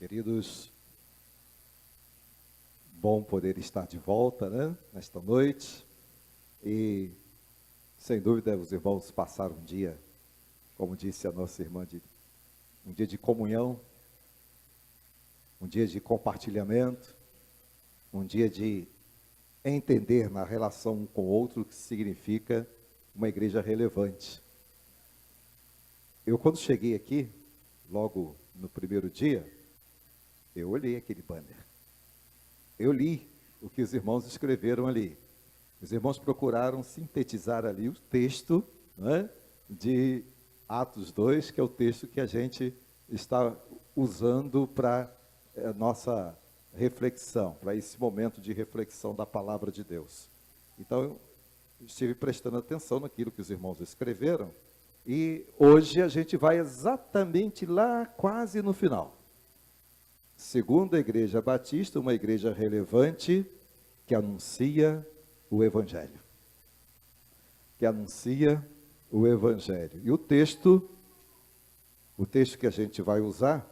Queridos, bom poder estar de volta, nesta noite. E, sem dúvida, os irmãos passaram um dia, como disse a nossa irmã, um dia de comunhão, um dia de compartilhamento, um dia de entender na relação um com o outro o que significa uma igreja relevante. Eu, quando cheguei aqui, logo no primeiro dia, eu olhei aquele banner. Eu li o que os irmãos escreveram ali. Os irmãos procuraram sintetizar ali o texto, de Atos 2, que é o texto que a gente está usando para a nossa reflexão, para esse momento de reflexão da palavra de Deus. Então, eu estive prestando atenção naquilo que os irmãos escreveram, e hoje a gente vai exatamente lá, quase no final. Segunda Igreja Batista, uma igreja relevante que anuncia o Evangelho. Que anuncia o Evangelho. E o texto que a gente vai usar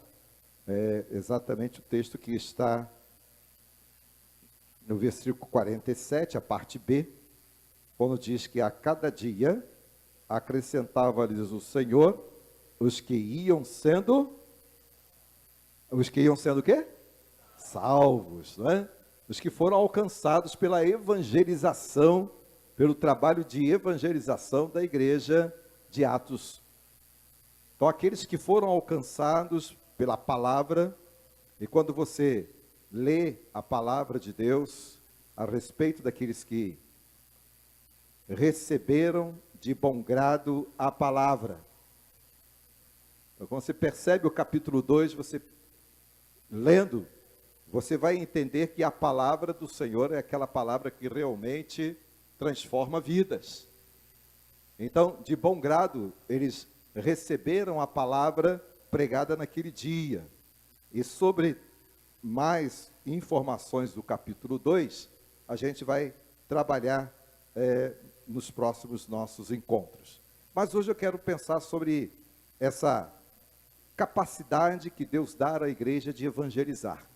é exatamente o texto que está no versículo 47, a parte B, quando diz que a cada dia acrescentava-lhes o Senhor os que iam sendo o quê? Salvos, Os que foram alcançados pela evangelização, pelo trabalho de evangelização da igreja de Atos. Então, aqueles que foram alcançados pela palavra, e quando você lê a palavra de Deus a respeito daqueles que receberam de bom grado a palavra. Então, quando você percebe o capítulo 2, lendo, você vai entender que a palavra do Senhor é aquela palavra que realmente transforma vidas. Então, de bom grado, eles receberam a palavra pregada naquele dia. E sobre mais informações do capítulo 2, a gente vai trabalhar nos próximos nossos encontros. Mas hoje eu quero pensar sobre essa capacidade que Deus dá à igreja de evangelizar.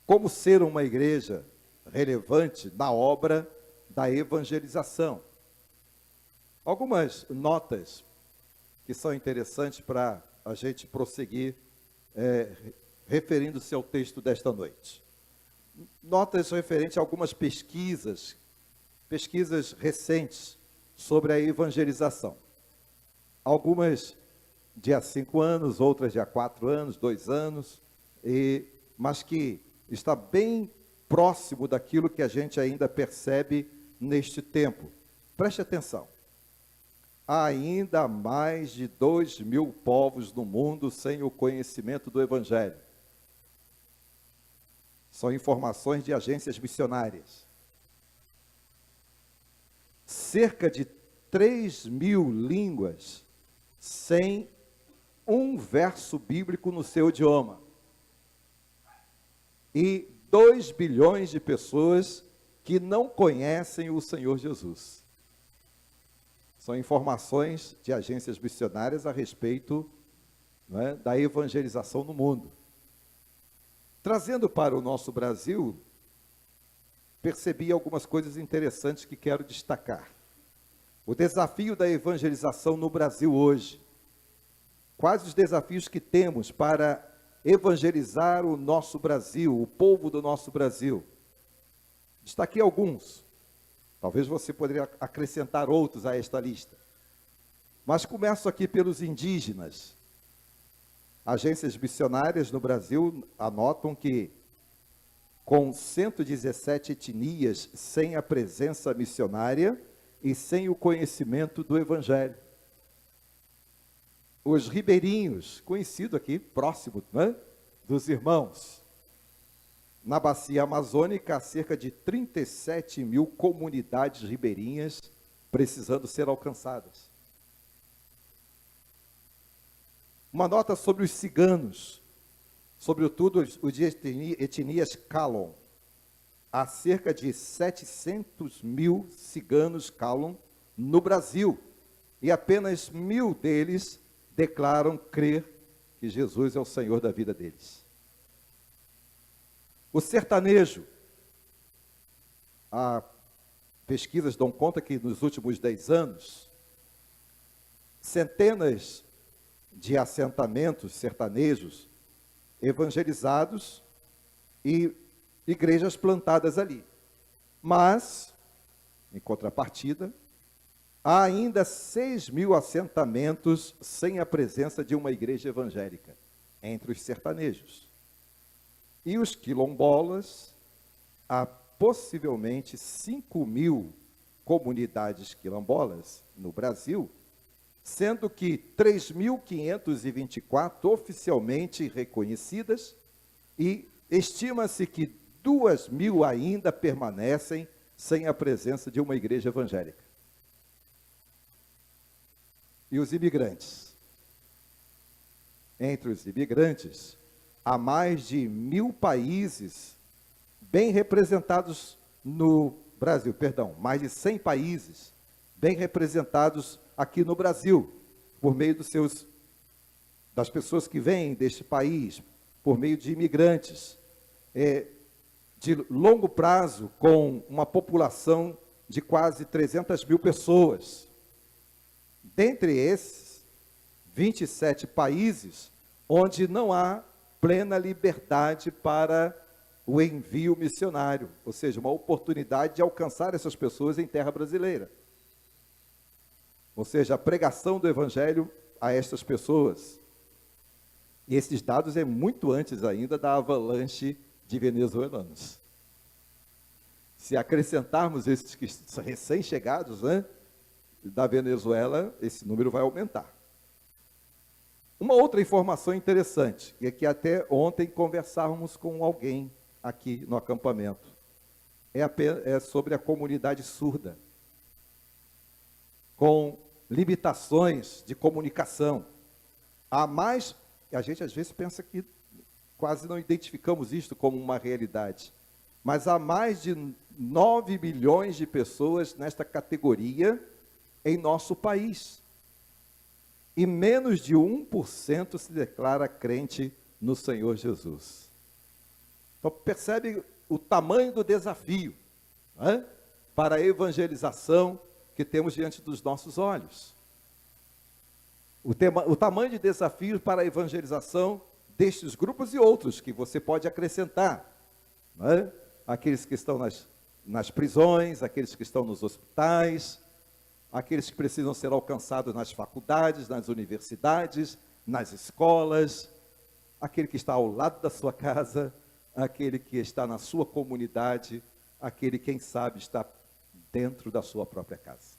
Como ser uma igreja relevante na obra da evangelização. Algumas notas que são interessantes para a gente prosseguir, referindo-se ao texto desta noite. Notas referentes a algumas pesquisas recentes sobre a evangelização. Algumas de há 5 anos, outras de há 4 anos, 2 anos, mas que está bem próximo daquilo que a gente ainda percebe neste tempo. Preste atenção. Há ainda mais de 2.000 povos no mundo sem o conhecimento do Evangelho. São informações de agências missionárias. Cerca de 3.000 línguas sem um verso bíblico no seu idioma. E 2 bilhões de pessoas que não conhecem o Senhor Jesus. São informações de agências missionárias a respeito, da evangelização no mundo. Trazendo para o nosso Brasil, percebi algumas coisas interessantes que quero destacar. O desafio da evangelização no Brasil hoje. Quais os desafios que temos para evangelizar o nosso Brasil, o povo do nosso Brasil? Destaquei alguns. Talvez você poderia acrescentar outros a esta lista. Mas começo aqui pelos indígenas. Agências missionárias no Brasil anotam que, com 117 etnias sem a presença missionária e sem o conhecimento do Evangelho. Os ribeirinhos, conhecido aqui, próximo, dos irmãos. Na bacia amazônica, há cerca de 37.000 comunidades ribeirinhas precisando ser alcançadas. Uma nota sobre os ciganos, sobretudo os de etnias Kalon. Há cerca de 700.000 ciganos Kalon no Brasil, e apenas 1.000 deles declaram crer que Jesus é o Senhor da vida deles. O sertanejo, pesquisas dão conta que nos últimos 10 anos, centenas de assentamentos sertanejos evangelizados e igrejas plantadas ali. Mas, em contrapartida, há ainda 6.000 assentamentos sem a presença de uma igreja evangélica entre os sertanejos. E os quilombolas, há possivelmente 5.000 comunidades quilombolas no Brasil, sendo que 3.524 oficialmente reconhecidas e estima-se que 2.000 ainda permanecem sem a presença de uma igreja evangélica. E os imigrantes? Entre os imigrantes, há mais de 1.000 países bem representados no Brasil, mais de 100 países bem representados aqui no Brasil, por meio das pessoas que vêm deste país, por meio de imigrantes, de longo prazo, com uma população de quase 300.000 pessoas. Dentre esses, 27 países onde não há plena liberdade para o envio missionário, ou seja, uma oportunidade de alcançar essas pessoas em terra brasileira. Ou seja, a pregação do evangelho a estas pessoas. E esses dados é muito antes ainda da avalanche de venezuelanos. Se acrescentarmos esses que são recém-chegados, da Venezuela, esse número vai aumentar. Uma outra informação interessante, e que até ontem conversávamos com alguém aqui no acampamento, é sobre a comunidade surda, com limitações de comunicação. A gente às vezes pensa que quase não identificamos isto como uma realidade, mas há mais de 9 milhões de pessoas nesta categoria em nosso país. E menos de 1% se declara crente no Senhor Jesus. Então percebe o tamanho do desafio, para a evangelização que temos diante dos nossos olhos. O tamanho de desafio para a evangelização destes grupos e outros que você pode acrescentar. Aqueles que estão nas prisões, aqueles que estão nos hospitais, aqueles que precisam ser alcançados nas faculdades, nas universidades, nas escolas, aquele que está ao lado da sua casa, aquele que está na sua comunidade, aquele, quem sabe, está dentro da sua própria casa.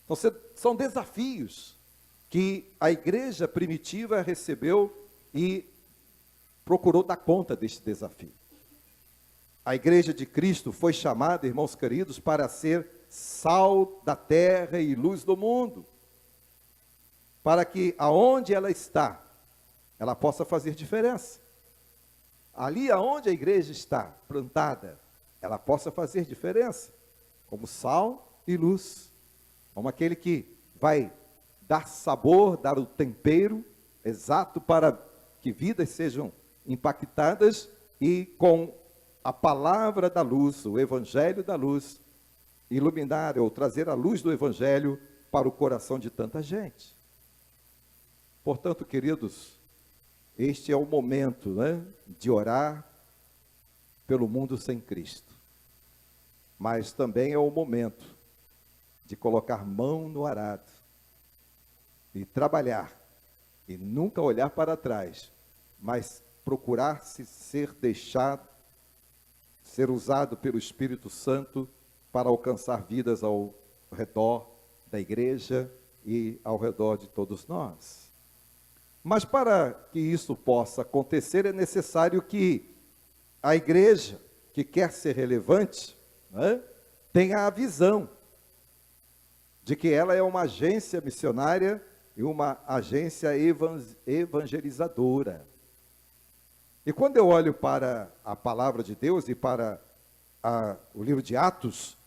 Então, são desafios que a igreja primitiva recebeu e procurou dar conta deste desafio. A igreja de Cristo foi chamada, irmãos queridos, para ser sal da terra e luz do mundo, para que aonde ela está, ela possa fazer diferença. Ali aonde a igreja está plantada, ela possa fazer diferença, como sal e luz, como aquele que vai dar sabor, dar o tempero exato para que vidas sejam impactadas e com a palavra da luz, o evangelho da luz, iluminar ou trazer a luz do evangelho para o coração de tanta gente. Portanto, queridos, este é o momento, de orar pelo mundo sem Cristo. Mas também é o momento de colocar mão no arado e trabalhar e nunca olhar para trás, mas procurar ser usado pelo Espírito Santo para alcançar vidas ao redor da igreja e ao redor de todos nós. Mas para que isso possa acontecer, é necessário que a igreja, que quer ser relevante, tenha a visão de que ela é uma agência missionária e uma agência evangelizadora. E quando eu olho para a palavra de Deus e para o livro de Atos,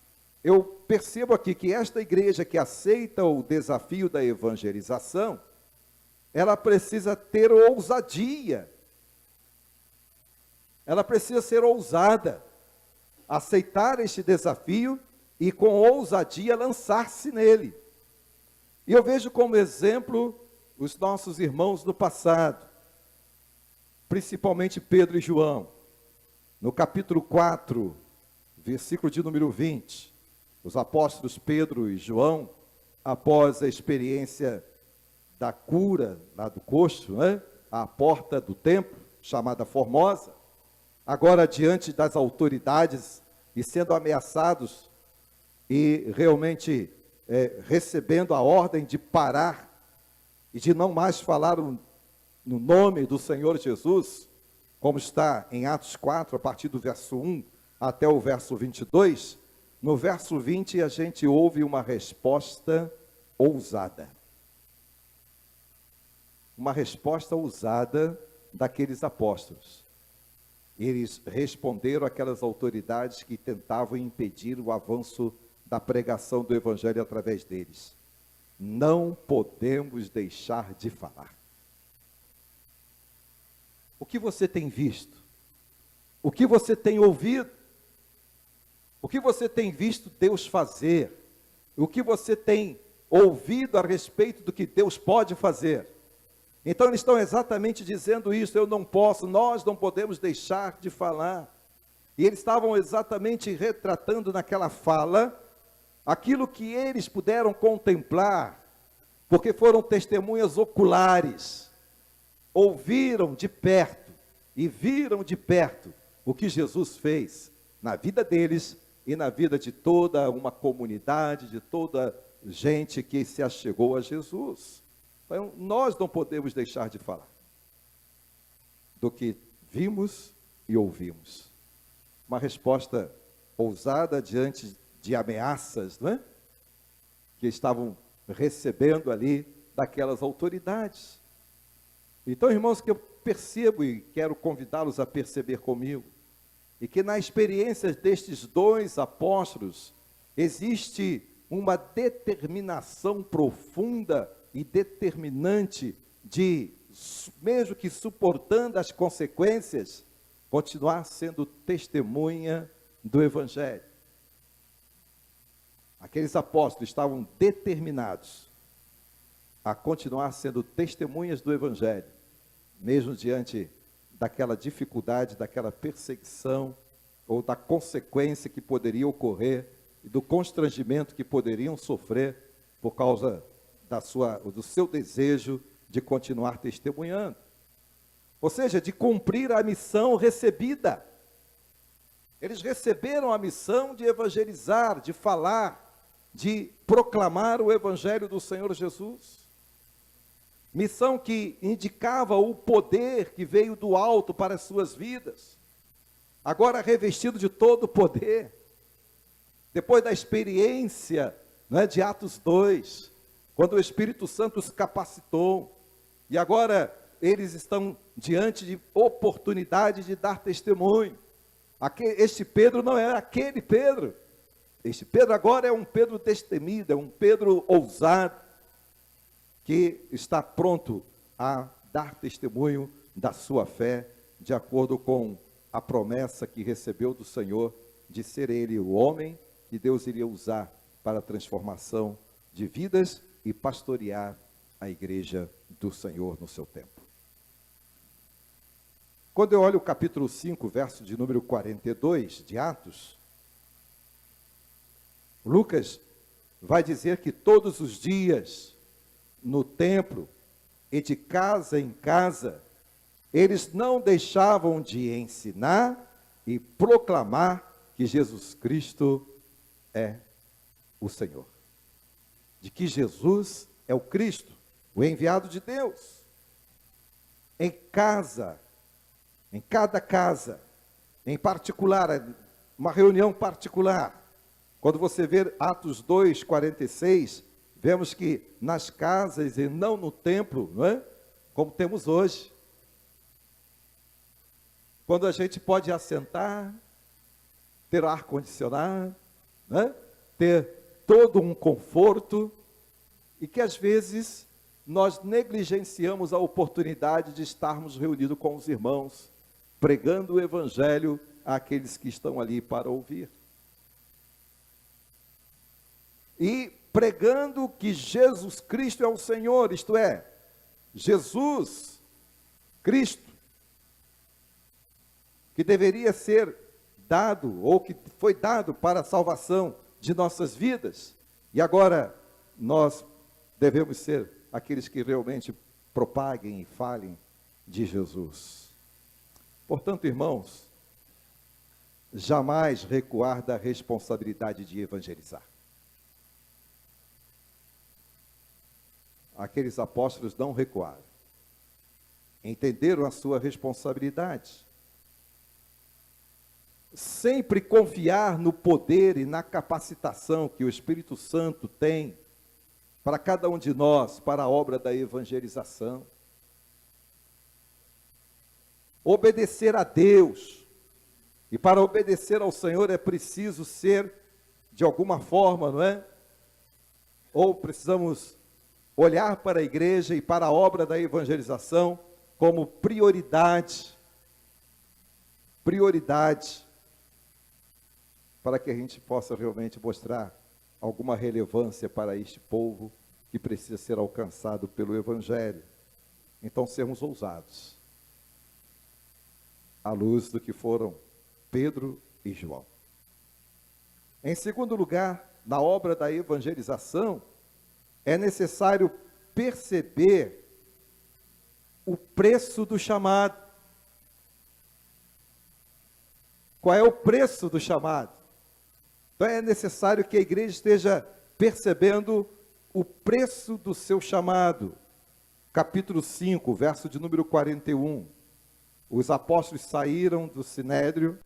eu percebo aqui que esta igreja que aceita o desafio da evangelização, ela precisa ter ousadia. Ela precisa ser ousada, aceitar este desafio e com ousadia lançar-se nele. E eu vejo como exemplo os nossos irmãos do passado, principalmente Pedro e João. No capítulo 4, versículo de número 20, os apóstolos Pedro e João, após a experiência da cura lá do coxo, à porta do templo, chamada Formosa, agora diante das autoridades e sendo ameaçados e realmente recebendo a ordem de parar e de não mais falar no nome do Senhor Jesus, como está em Atos 4, a partir do verso 1 até o verso 22, no verso 20 a gente ouve uma resposta ousada. Uma resposta ousada daqueles apóstolos. Eles responderam àquelas autoridades que tentavam impedir o avanço da pregação do Evangelho através deles. Não podemos deixar de falar. O que você tem visto? O que você tem ouvido? O que você tem visto Deus fazer? O que você tem ouvido a respeito do que Deus pode fazer? Então eles estão exatamente dizendo isso, nós não podemos deixar de falar. E eles estavam exatamente retratando naquela fala aquilo que eles puderam contemplar, porque foram testemunhas oculares, ouviram de perto e viram de perto o que Jesus fez na vida deles e na vida de toda uma comunidade, de toda gente que se achegou a Jesus. Então, nós não podemos deixar de falar do que vimos e ouvimos. Uma resposta ousada diante de ameaças, não é? Que estavam recebendo ali daquelas autoridades. Então, irmãos, que eu percebo e quero convidá-los a perceber comigo, e que na experiência destes dois apóstolos, existe uma determinação profunda e determinante de, mesmo que suportando as consequências, continuar sendo testemunha do Evangelho. Aqueles apóstolos estavam determinados a continuar sendo testemunhas do Evangelho, mesmo diante daquela dificuldade, daquela perseguição, ou da consequência que poderia ocorrer, e do constrangimento que poderiam sofrer por causa do seu desejo de continuar testemunhando. Ou seja, de cumprir a missão recebida. Eles receberam a missão de evangelizar, de falar, de proclamar o Evangelho do Senhor Jesus. Missão que indicava o poder que veio do alto para as suas vidas. Agora revestido de todo o poder. Depois da experiência, de Atos 2, quando o Espírito Santo os capacitou, e agora eles estão diante de oportunidade de dar testemunho. Este Pedro não era aquele Pedro. Este Pedro agora é um Pedro destemido, é um Pedro ousado, que está pronto a dar testemunho da sua fé, de acordo com a promessa que recebeu do Senhor, de ser ele o homem que Deus iria usar para a transformação de vidas e pastorear a igreja do Senhor no seu tempo. Quando eu olho o capítulo 5, verso de número 42 de Atos, Lucas vai dizer que todos os dias, no templo e de casa em casa, eles não deixavam de ensinar e proclamar que Jesus Cristo é o Senhor. De que Jesus é o Cristo, o enviado de Deus. Em casa, em cada casa, em particular, uma reunião particular. Quando você vê Atos 2, 46, vemos que nas casas e não no templo, não é? Como temos hoje. Quando a gente pode assentar, ter ar-condicionado, né? Ter todo um conforto, e que às vezes nós negligenciamos a oportunidade de estarmos reunidos com os irmãos, pregando o evangelho àqueles que estão ali para ouvir. E pregando que Jesus Cristo é o Senhor, isto é, Jesus Cristo, que deveria ser dado, ou que foi dado para a salvação de nossas vidas, e agora nós devemos ser aqueles que realmente propaguem e falem de Jesus. Portanto, irmãos, jamais recuar da responsabilidade de evangelizar. Aqueles apóstolos não recuaram, entenderam a sua responsabilidade. Sempre confiar no poder e na capacitação que o Espírito Santo tem para cada um de nós, para a obra da evangelização. Obedecer a Deus, e para obedecer ao Senhor é preciso ser, de alguma forma, não é? Ou precisamos olhar para a igreja e para a obra da evangelização como prioridade, para que a gente possa realmente mostrar alguma relevância para este povo que precisa ser alcançado pelo evangelho. Então, sermos ousados, à luz do que foram Pedro e João. Em segundo lugar, na obra da evangelização, é necessário perceber o preço do chamado. Qual é o preço do chamado? Então é necessário que a igreja esteja percebendo o preço do seu chamado. Capítulo 5, verso de número 41. Os apóstolos saíram do sinédrio,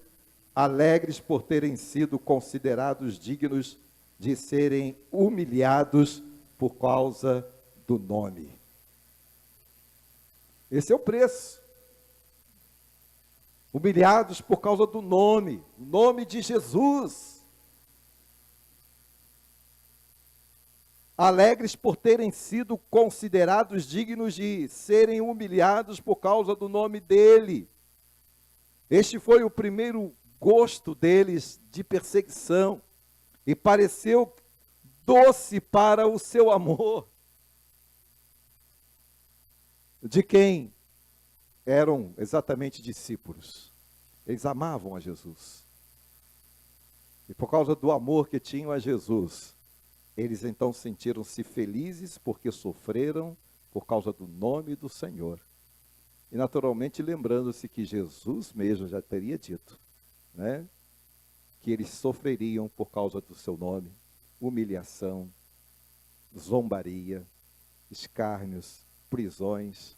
alegres por terem sido considerados dignos de serem humilhados por causa do nome. Esse é o preço. Humilhados por causa do nome, o nome de Jesus. Alegres por terem sido considerados dignos de serem humilhados por causa do nome dele. Este foi o primeiro gosto deles de perseguição, e pareceu doce para o seu amor, de quem eram exatamente discípulos. Eles amavam a Jesus, e por causa do amor que tinham a Jesus, eles então sentiram-se felizes porque sofreram por causa do nome do Senhor. E naturalmente lembrando-se que Jesus mesmo já teria dito, né, que eles sofreriam por causa do seu nome, humilhação, zombaria, escárnios, prisões,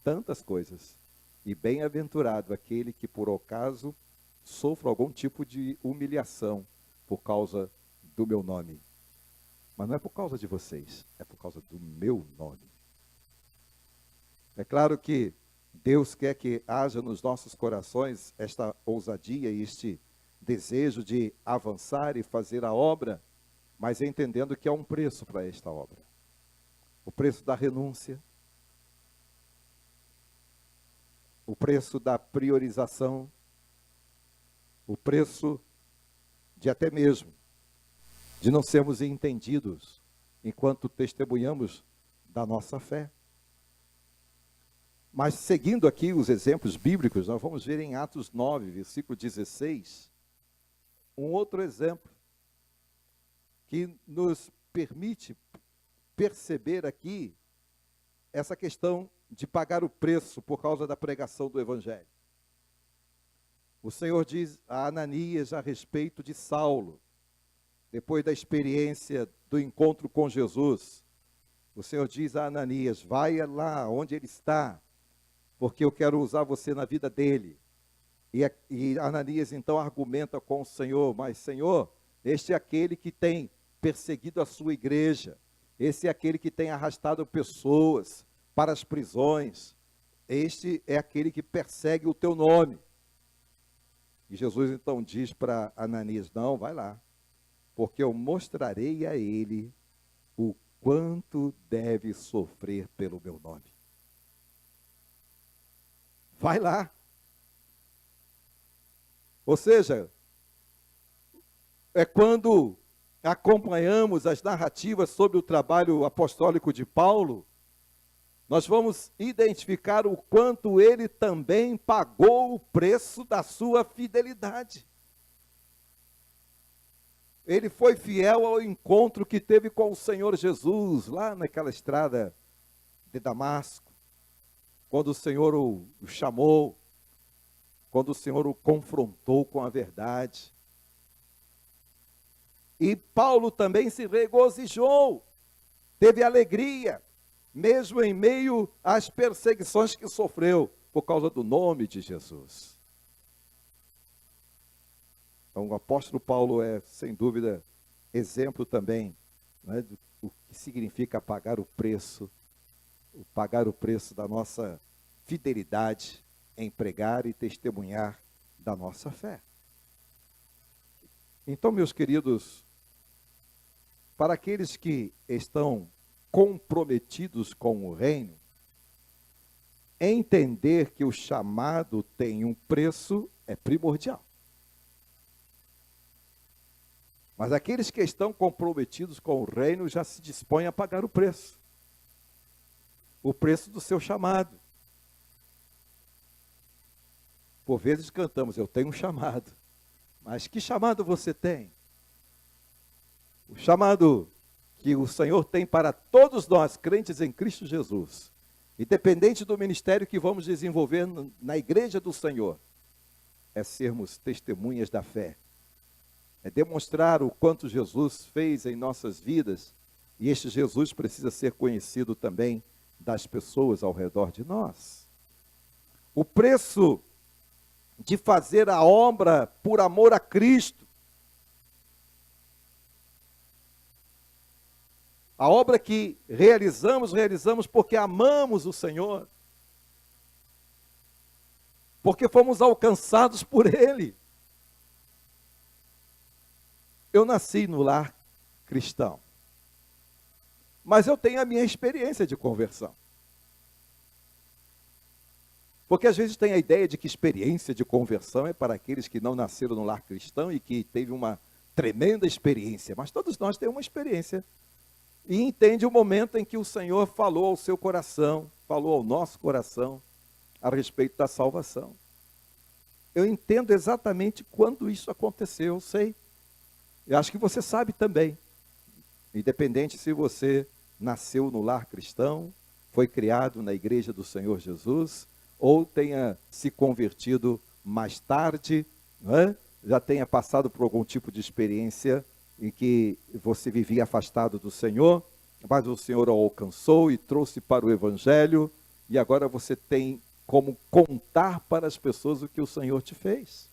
tantas coisas. E bem-aventurado aquele que por acaso sofra algum tipo de humilhação por causa do meu nome. Mas não é por causa de vocês, é por causa do meu nome. É claro que Deus quer que haja nos nossos corações esta ousadia e este desejo de avançar e fazer a obra, mas entendendo que há um preço para esta obra. O preço da renúncia, o preço da priorização, o preço de até mesmo de não sermos entendidos enquanto testemunhamos da nossa fé. Mas seguindo aqui os exemplos bíblicos, nós vamos ver em Atos 9, versículo 16, um outro exemplo que nos permite perceber aqui essa questão de pagar o preço por causa da pregação do Evangelho. O Senhor diz a Ananias a respeito de Saulo, depois da experiência do encontro com Jesus. O Senhor diz a Ananias: vai lá onde ele está, porque eu quero usar você na vida dele. E Ananias então argumenta com o Senhor: mas Senhor, este é aquele que tem perseguido a sua igreja, esse é aquele que tem arrastado pessoas para as prisões, este é aquele que persegue o teu nome. E Jesus então diz para Ananias: não, vai lá, porque eu mostrarei a ele o quanto deve sofrer pelo meu nome. Vai lá. Ou seja, é quando acompanhamos as narrativas sobre o trabalho apostólico de Paulo, nós vamos identificar o quanto ele também pagou o preço da sua fidelidade. Ele foi fiel ao encontro que teve com o Senhor Jesus, lá naquela estrada de Damasco, quando o Senhor o chamou, quando o Senhor o confrontou com a verdade. E Paulo também se regozijou, teve alegria, mesmo em meio às perseguições que sofreu por causa do nome de Jesus. Então, o apóstolo Paulo é, sem dúvida, exemplo também, né, do que significa pagar o preço da nossa fidelidade em pregar e testemunhar da nossa fé. Então, meus queridos, para aqueles que estão comprometidos com o reino, entender que o chamado tem um preço é primordial. Mas aqueles que estão comprometidos com o reino já se dispõem a pagar o preço do seu chamado. Por vezes cantamos, eu tenho um chamado, mas que chamado você tem? O chamado que o Senhor tem para todos nós, crentes em Cristo Jesus, independente do ministério que vamos desenvolver na igreja do Senhor, é sermos testemunhas da fé, é demonstrar o quanto Jesus fez em nossas vidas, e este Jesus precisa ser conhecido também das pessoas ao redor de nós. O preço de fazer a obra por amor a Cristo, a obra que realizamos porque amamos o Senhor, porque fomos alcançados por Ele. Eu nasci no lar cristão, mas eu tenho a minha experiência de conversão. Porque às vezes tem a ideia de que experiência de conversão é para aqueles que não nasceram no lar cristão e que teve uma tremenda experiência, mas todos nós temos uma experiência. E entende o momento em que o Senhor falou ao seu coração, falou ao nosso coração, a respeito da salvação. Eu entendo exatamente quando isso aconteceu, eu sei. Eu acho que você sabe também. Independente se você nasceu no lar cristão, foi criado na igreja do Senhor Jesus, ou tenha se convertido mais tarde, não é? Já tenha passado por algum tipo de experiência em que você vivia afastado do Senhor, mas o Senhor o alcançou e trouxe para o Evangelho, e agora você tem como contar para as pessoas o que o Senhor te fez.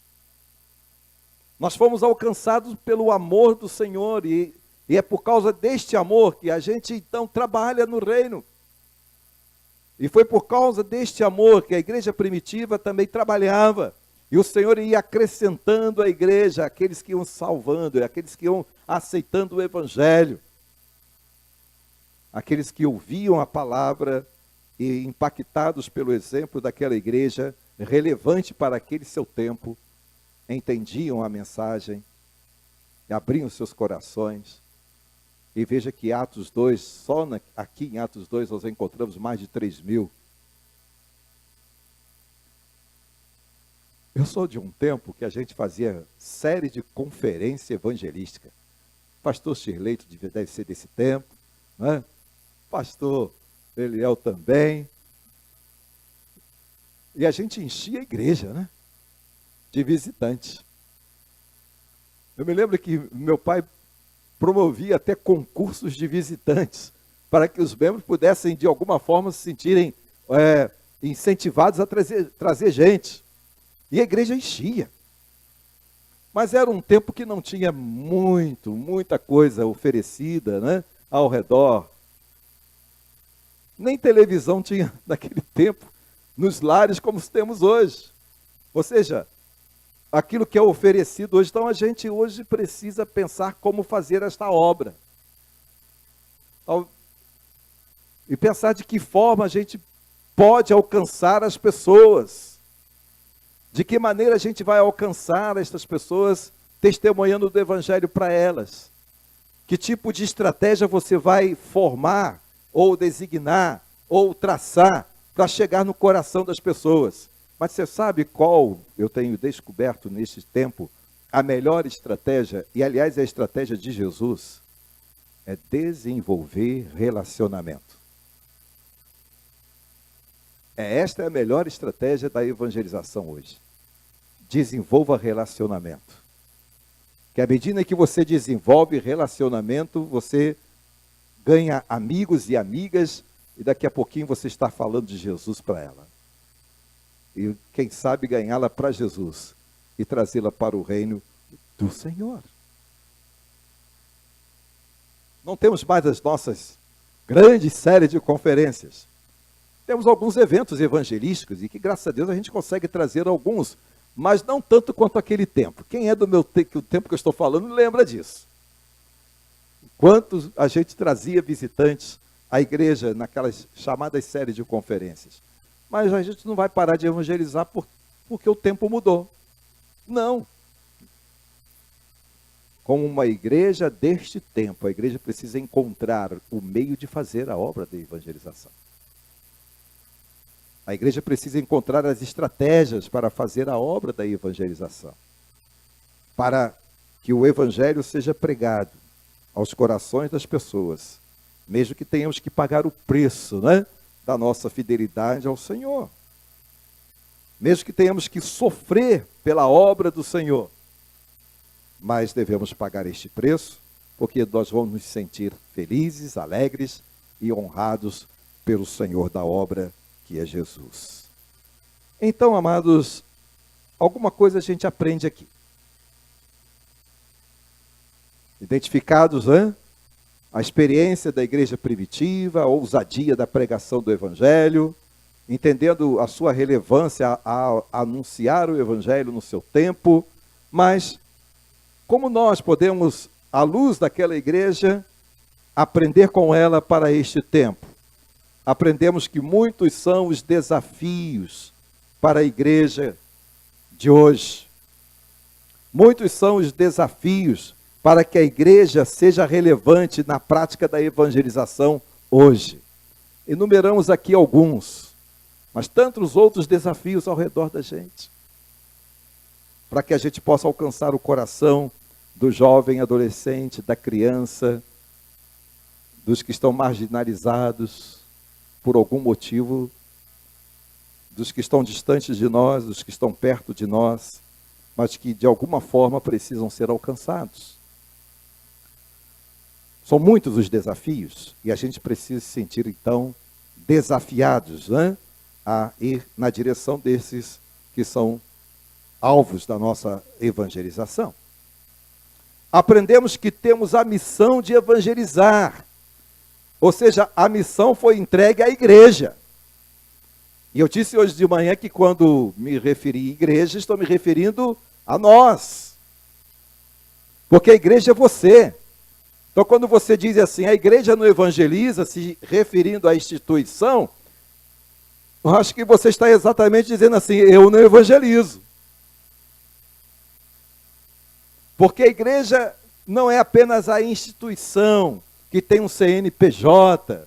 Nós fomos alcançados pelo amor do Senhor, e é por causa deste amor que a gente então trabalha no reino. E foi por causa deste amor que a igreja primitiva também trabalhava. E o Senhor ia acrescentando à igreja aqueles que iam salvando, aqueles que iam aceitando o Evangelho, aqueles que ouviam a palavra e impactados pelo exemplo daquela igreja, relevante para aquele seu tempo, entendiam a mensagem, abriam seus corações. E veja que Atos 2, aqui em Atos 2 nós encontramos mais de 3.000. Eu sou de um tempo que a gente fazia série de conferência evangelística. Pastor Shirley deve ser desse tempo, né? Pastor Eliel também. E a gente enchia a igreja, né? De visitantes. Eu me lembro que meu pai promovia até concursos de visitantes, para que os membros pudessem, de alguma forma, se sentirem incentivados a trazer gente. E a igreja enchia. Mas era um tempo que não tinha muita coisa oferecida, né, ao redor. Nem televisão tinha naquele tempo, nos lares como temos hoje. Ou seja, aquilo que é oferecido hoje. Então a gente hoje precisa pensar como fazer esta obra. e pensar de que forma a gente pode alcançar as pessoas. De que maneira a gente vai alcançar estas pessoas testemunhando do Evangelho para elas. Que tipo de estratégia você vai formar, ou designar, ou traçar para chegar no coração das pessoas. Mas você sabe qual eu tenho descoberto neste tempo? A melhor estratégia, e aliás é a estratégia de Jesus, é desenvolver relacionamento. Esta é a melhor estratégia da evangelização hoje. Desenvolva relacionamento. Que à medida que você desenvolve relacionamento, você ganha amigos e amigas, e daqui a pouquinho você está falando de Jesus para ela. E quem sabe ganhá-la para Jesus e trazê-la para o reino do Senhor. Não temos mais as nossas grandes séries de conferências. Temos alguns eventos evangelísticos e que, graças a Deus, a gente consegue trazer alguns, mas não tanto quanto aquele tempo. Quem é do meu tempo, o tempo que eu estou falando, lembra disso. Quantos a gente trazia visitantes à igreja naquelas chamadas séries de conferências. Mas a gente não vai parar de evangelizar porque o tempo mudou. Não. Como uma igreja deste tempo, a igreja precisa encontrar o meio de fazer a obra de evangelização. A igreja precisa encontrar as estratégias para fazer a obra da evangelização. Para que o evangelho seja pregado aos corações das pessoas, mesmo que tenhamos que pagar o preço, né, da nossa fidelidade ao Senhor. Mesmo que tenhamos que sofrer pela obra do Senhor. Mas devemos pagar este preço, porque nós vamos nos sentir felizes, alegres e honrados pelo Senhor da obra, que é Jesus. Então, amados, alguma coisa a gente aprende aqui. Identificados, a experiência da igreja primitiva, a ousadia da pregação do Evangelho, entendendo a sua relevância a anunciar o Evangelho no seu tempo, mas como nós podemos, à luz daquela igreja, aprender com ela para este tempo? Aprendemos que muitos são os desafios para a igreja de hoje. Muitos são os desafios para que a igreja seja relevante na prática da evangelização hoje. Enumeramos aqui alguns, mas tantos outros desafios ao redor da gente, para que a gente possa alcançar o coração do jovem, adolescente, da criança, dos que estão marginalizados por algum motivo, dos que estão distantes de nós, dos que estão perto de nós, mas que de alguma forma precisam ser alcançados. São muitos os desafios e a gente precisa se sentir então desafiados, a ir na direção desses que são alvos da nossa evangelização. Aprendemos que temos a missão de evangelizar, ou seja, a missão foi entregue à igreja. E eu disse hoje de manhã que quando me referi à igreja, estou me referindo a nós, porque a igreja é você. Então quando você diz assim, a igreja não evangeliza, se referindo à instituição, eu acho que você está exatamente dizendo assim, eu não evangelizo. Porque a igreja não é apenas a instituição que tem um CNPJ,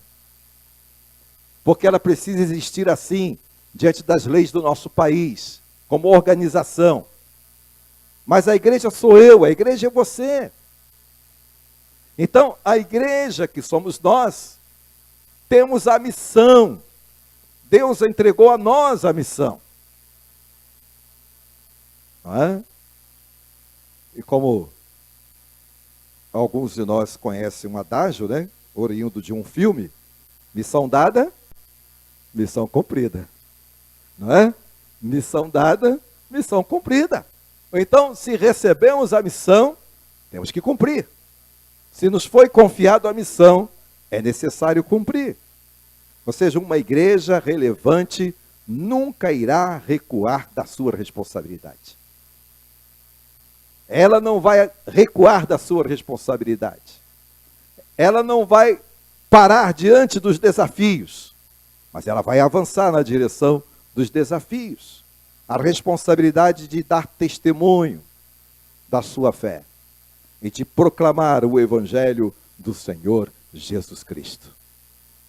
porque ela precisa existir assim, diante das leis do nosso país, como organização. Mas a igreja sou eu, a igreja é você. Então, a igreja que somos nós, temos a missão. Deus entregou a nós a missão. Não é? E como alguns de nós conhecem um adágio, oriundo de um filme, missão dada, missão cumprida. Não é? Missão dada, missão cumprida. Então, se recebemos a missão, temos que cumprir. Se nos foi confiado a missão, é necessário cumprir. Ou seja, uma igreja relevante nunca irá recuar da sua responsabilidade. Ela não vai recuar da sua responsabilidade. Ela não vai parar diante dos desafios, mas ela vai avançar na direção dos desafios. A responsabilidade de dar testemunho da sua fé e de proclamar o Evangelho do Senhor Jesus Cristo.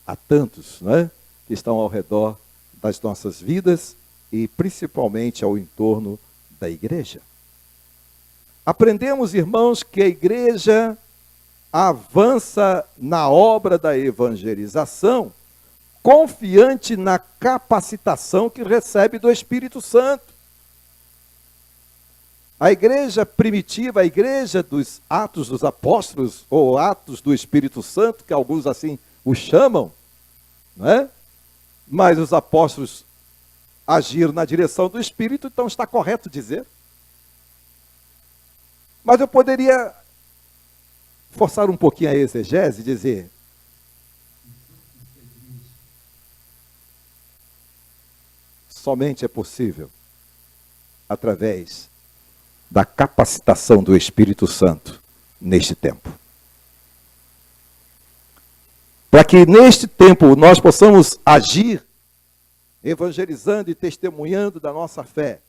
Há tantos, não é, que estão ao redor das nossas vidas e principalmente ao entorno da igreja. Aprendemos, irmãos, que a igreja avança na obra da evangelização, confiante na capacitação que recebe do Espírito Santo. A igreja primitiva, a igreja dos Atos dos Apóstolos, ou Atos do Espírito Santo, que alguns assim o chamam, não é? Mas os apóstolos agiram na direção do Espírito, então está correto dizer. Mas eu poderia forçar um pouquinho a exegese e dizer: somente é possível através da capacitação do Espírito Santo neste tempo. Para que neste tempo nós possamos agir, evangelizando e testemunhando da nossa fé,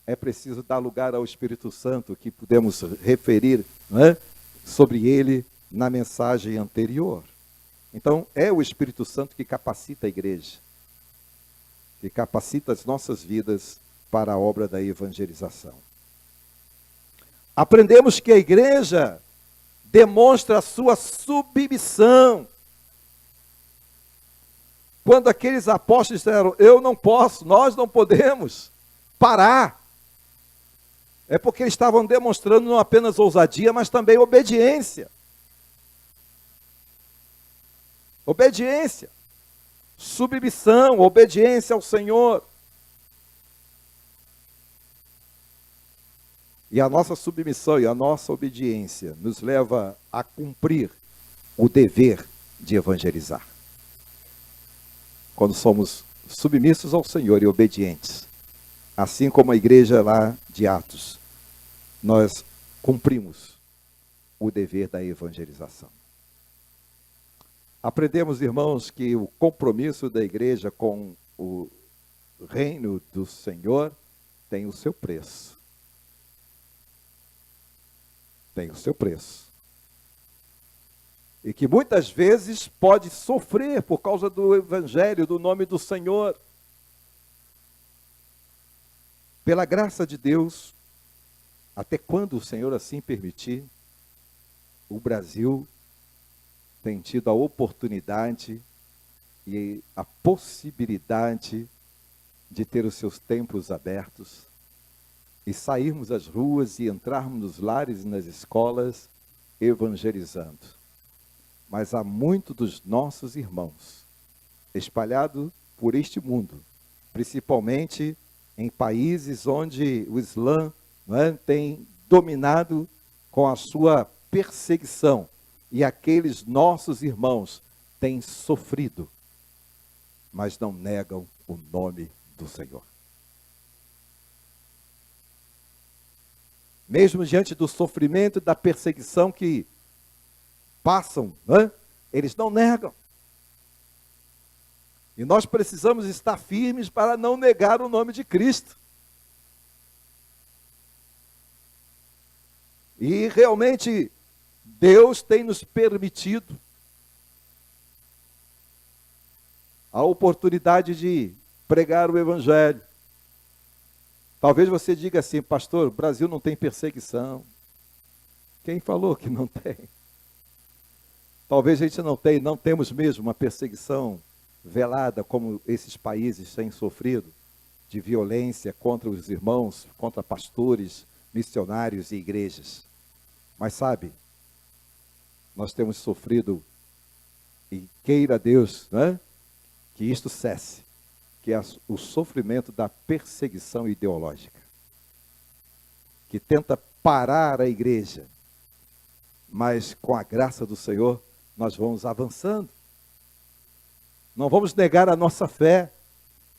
é preciso dar lugar ao Espírito Santo, que pudemos referir, não é, sobre ele na mensagem anterior. Então, é o Espírito Santo que capacita a igreja, que capacita as nossas vidas para a obra da evangelização. Aprendemos que a igreja demonstra a sua submissão. Quando aqueles apóstolos disseram: eu não posso, nós não podemos parar, é porque eles estavam demonstrando não apenas ousadia, mas também obediência. Obediência, submissão, obediência ao Senhor. E a nossa submissão e a nossa obediência nos leva a cumprir o dever de evangelizar. Quando somos submissos ao Senhor e obedientes, assim como a igreja lá de Atos, nós cumprimos o dever da evangelização. Aprendemos, irmãos, que o compromisso da igreja com o reino do Senhor tem o seu preço. Tem o seu preço. E que muitas vezes pode sofrer por causa do Evangelho, do nome do Senhor. Pela graça de Deus, até quando o Senhor assim permitir, o Brasil tem tido a oportunidade e a possibilidade de ter os seus templos abertos e sairmos às ruas e entrarmos nos lares e nas escolas evangelizando. Mas há muitos dos nossos irmãos espalhados por este mundo, principalmente em países onde o Islã, não é, tem dominado com a sua perseguição, e aqueles nossos irmãos têm sofrido, mas não negam o nome do Senhor. Mesmo diante do sofrimento e da perseguição que passam, né, eles não negam. E nós precisamos estar firmes para não negar o nome de Cristo. E realmente Deus tem nos permitido a oportunidade de pregar o Evangelho. Talvez você diga assim: pastor, o Brasil não tem perseguição. Quem falou que não tem? Talvez a gente não temos mesmo uma perseguição velada como esses países têm sofrido, de violência contra os irmãos, contra pastores, missionários e igrejas. Mas sabe, nós temos sofrido, e queira Deus, né, que isto cesse, que é o sofrimento da perseguição ideológica, que tenta parar a igreja, mas com a graça do Senhor, nós vamos avançando. Não vamos negar a nossa fé,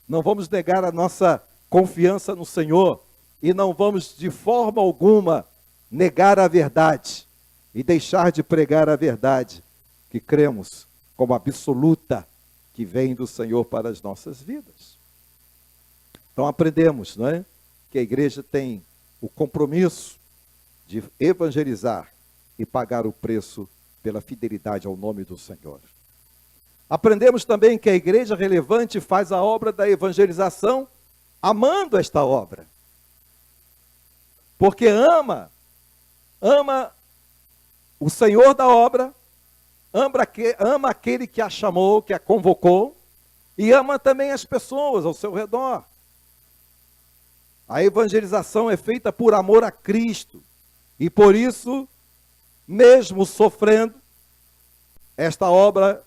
não vamos negar a nossa confiança no Senhor, e não vamos de forma alguma negar a verdade e deixar de pregar a verdade que cremos como absoluta que vem do Senhor para as nossas vidas. Então aprendemos, não é? Que a igreja tem o compromisso de evangelizar e pagar o preço pela fidelidade ao nome do Senhor. Aprendemos também que a igreja relevante faz a obra da evangelização amando esta obra. Porque ama o Senhor da obra, ama aquele que a chamou, que a convocou, e ama também as pessoas ao seu redor. A evangelização é feita por amor a Cristo, e por isso, mesmo sofrendo, esta obra,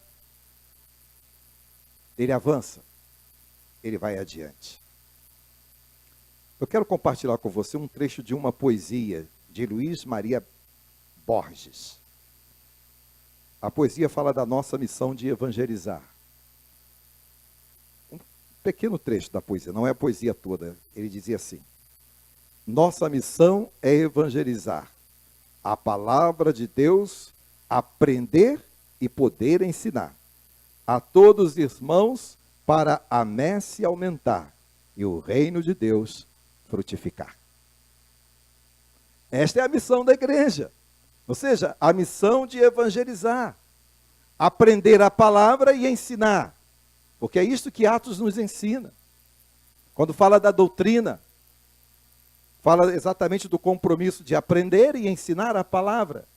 ele avança, ele vai adiante. Eu quero compartilhar com você um trecho de uma poesia de Luiz Maria Borges. A poesia fala da nossa missão de evangelizar. Um pequeno trecho da poesia, não é a poesia toda. Ele dizia assim: nossa missão é evangelizar, a palavra de Deus, aprender e poder ensinar a todos os irmãos para a messe aumentar e o reino de Deus frutificar. Esta é a missão da igreja, ou seja, a missão de evangelizar, aprender a palavra e ensinar, porque é isso que Atos nos ensina. Quando fala da doutrina, fala exatamente do compromisso de aprender e ensinar a palavra,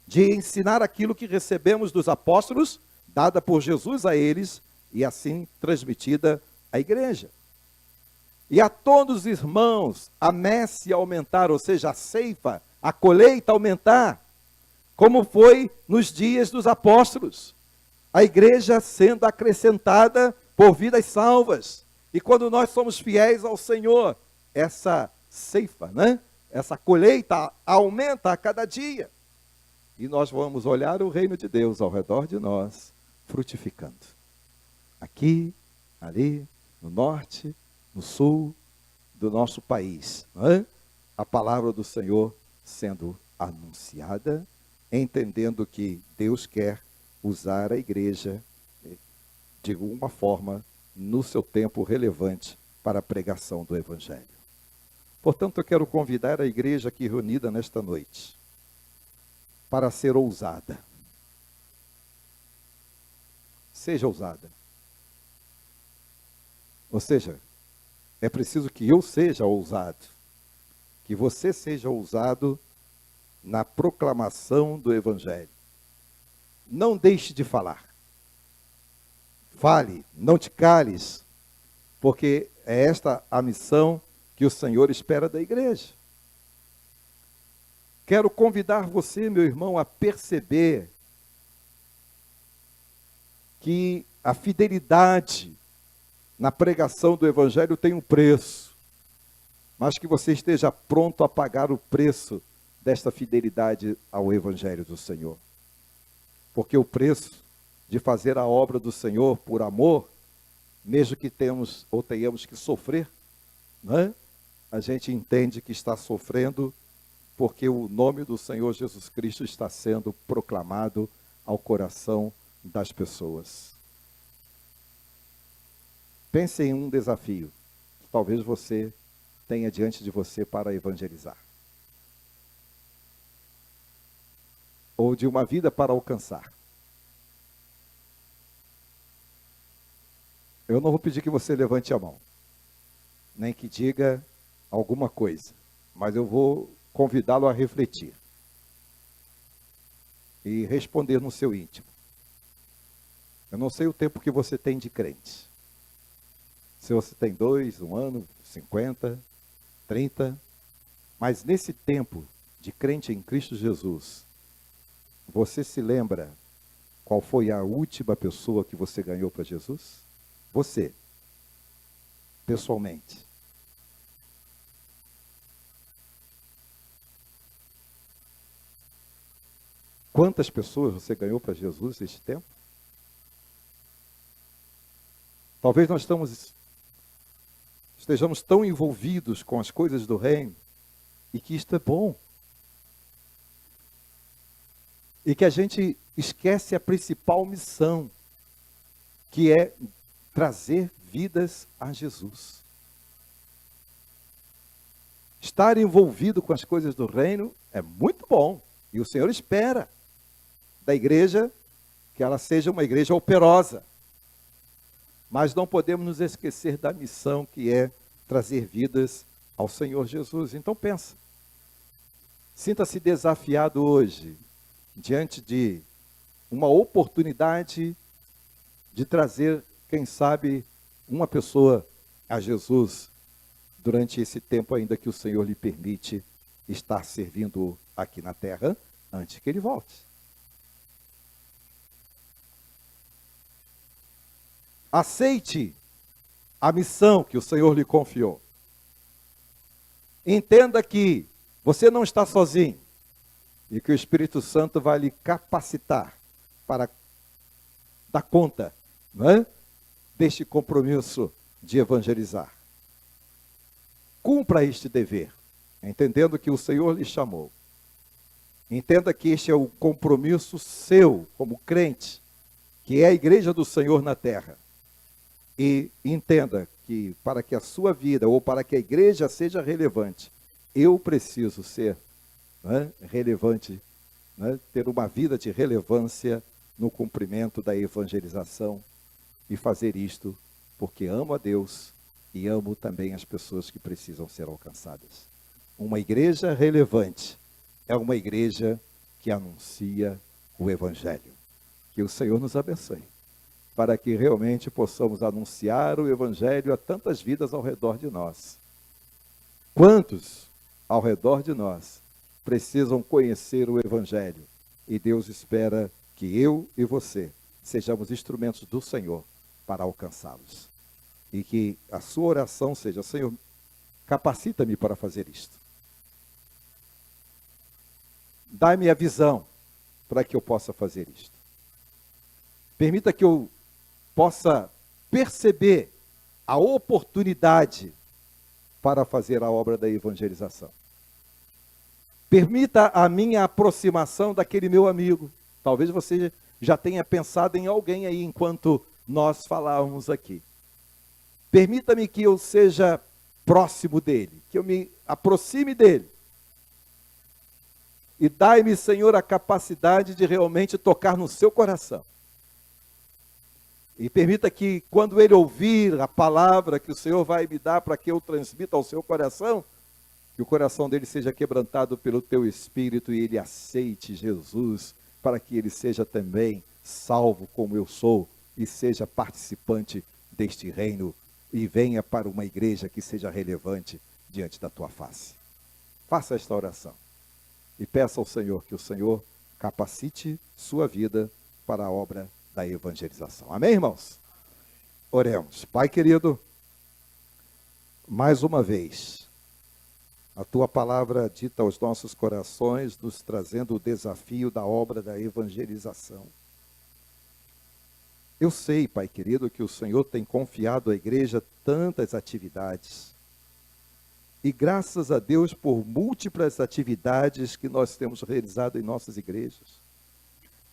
de ensinar aquilo que recebemos dos apóstolos, dada por Jesus a eles e assim transmitida à igreja. E a todos os irmãos, a messe aumentar, ou seja, a ceifa, a colheita aumentar, como foi nos dias dos apóstolos. A igreja sendo acrescentada por vidas salvas. E quando nós somos fiéis ao Senhor, essa ceifa, né? Essa colheita aumenta a cada dia. E nós vamos olhar o reino de Deus ao redor de nós, frutificando. Aqui, ali, no norte, no sul do nosso país. Não é? A palavra do Senhor sendo anunciada, entendendo que Deus quer usar a igreja de alguma forma no seu tempo relevante para a pregação do Evangelho. Portanto, eu quero convidar a igreja aqui reunida nesta noite para ser ousada. Seja ousada. Ou seja, é preciso que eu seja ousado, que você seja ousado na proclamação do Evangelho. Não deixe de falar. Fale, não te cales, porque é esta a missão que o Senhor espera da igreja. Quero convidar você, meu irmão, a perceber que a fidelidade na pregação do Evangelho tem um preço, mas que você esteja pronto a pagar o preço desta fidelidade ao Evangelho do Senhor. Porque o preço de fazer a obra do Senhor por amor, mesmo que tenhamos que sofrer, não é? A gente entende que está sofrendo porque o nome do Senhor Jesus Cristo está sendo proclamado ao coração das pessoas. Pense em um desafio que talvez você tenha diante de você para evangelizar. Ou de uma vida para alcançar. Eu não vou pedir que você levante a mão, nem que diga alguma coisa, mas eu vou convidá-lo a refletir e responder no seu íntimo. Eu não sei o tempo que você tem de crente. Se você tem 2, 1 ano, 50, 30, mas nesse tempo de crente em Cristo Jesus, você se lembra qual foi a última pessoa que você ganhou para Jesus? Você, pessoalmente. Quantas pessoas você ganhou para Jesus neste tempo? Talvez nós estejamos tão envolvidos com as coisas do reino, e que isto é bom. E que a gente esquece a principal missão, que é trazer vidas a Jesus. Estar envolvido com as coisas do reino é muito bom. E o Senhor espera da igreja que ela seja uma igreja operosa. Mas não podemos nos esquecer da missão que é trazer vidas ao Senhor Jesus. Então pensa. Sinta-se desafiado hoje, diante de uma oportunidade de trazer, quem sabe, uma pessoa a Jesus durante esse tempo ainda que o Senhor lhe permite estar servindo aqui na terra, antes que ele volte. Aceite a missão que o Senhor lhe confiou. Entenda que você não está sozinho e que o Espírito Santo vai lhe capacitar para dar conta, não é, deste compromisso de evangelizar. Cumpra este dever, entendendo que o Senhor lhe chamou. Entenda que este é o compromisso seu, como crente, que é a igreja do Senhor na terra. E entenda que para que a sua vida, ou para que a igreja seja relevante, eu preciso ser relevante, ter uma vida de relevância no cumprimento da evangelização e fazer isto porque amo a Deus e amo também as pessoas que precisam ser alcançadas. Uma igreja relevante é uma igreja que anuncia o Evangelho. Que o Senhor nos abençoe, para que realmente possamos anunciar o Evangelho a tantas vidas ao redor de nós. Quantos ao redor de nós precisam conhecer o Evangelho? E Deus espera que eu e você sejamos instrumentos do Senhor para alcançá-los. E que a sua oração seja: Senhor, capacita-me para fazer isto. Dá-me a visão para que eu possa fazer isto. Permita que eu possa perceber a oportunidade para fazer a obra da evangelização. Permita a minha aproximação daquele meu amigo. Talvez você já tenha pensado em alguém aí enquanto nós falávamos aqui. Permita-me que eu seja próximo dele, que eu me aproxime dele. E dai-me, Senhor, a capacidade de realmente tocar no seu coração. E permita que, quando ele ouvir a palavra que o Senhor vai me dar para que eu transmita ao seu coração, que o coração dele seja quebrantado pelo teu Espírito e ele aceite Jesus, para que ele seja também salvo como eu sou e seja participante deste reino e venha para uma igreja que seja relevante diante da tua face. Faça esta oração e peça ao Senhor que o Senhor capacite sua vida para a obra da evangelização. Amém, irmãos? Oremos. Pai querido, mais uma vez, a tua palavra dita aos nossos corações, nos trazendo o desafio da obra da evangelização. Eu sei, Pai querido, que o Senhor tem confiado à igreja tantas atividades. E graças a Deus por múltiplas atividades que nós temos realizado em nossas igrejas.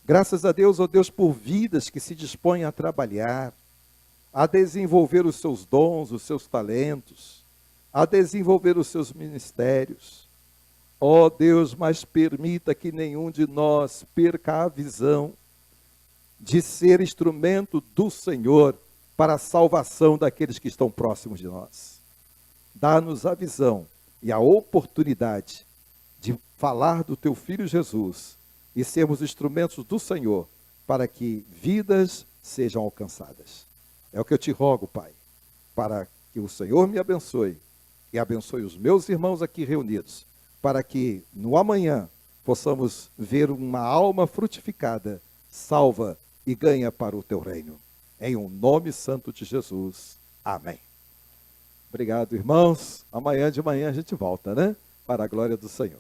Graças a Deus, ó Deus, por vidas que se dispõem a trabalhar, a desenvolver os seus dons, os seus talentos, a desenvolver os seus ministérios. Ó Deus, mas permita que nenhum de nós perca a visão de ser instrumento do Senhor para a salvação daqueles que estão próximos de nós. Dá-nos a visão e a oportunidade de falar do teu Filho Jesus e sermos instrumentos do Senhor para que vidas sejam alcançadas. É o que eu te rogo, Pai, para que o Senhor me abençoe e abençoe os meus irmãos aqui reunidos, para que no amanhã possamos ver uma alma frutificada, salva e ganha para o teu reino. Em um nome santo de Jesus. Amém. Obrigado, irmãos. Amanhã de manhã a gente volta, né? Para a glória do Senhor.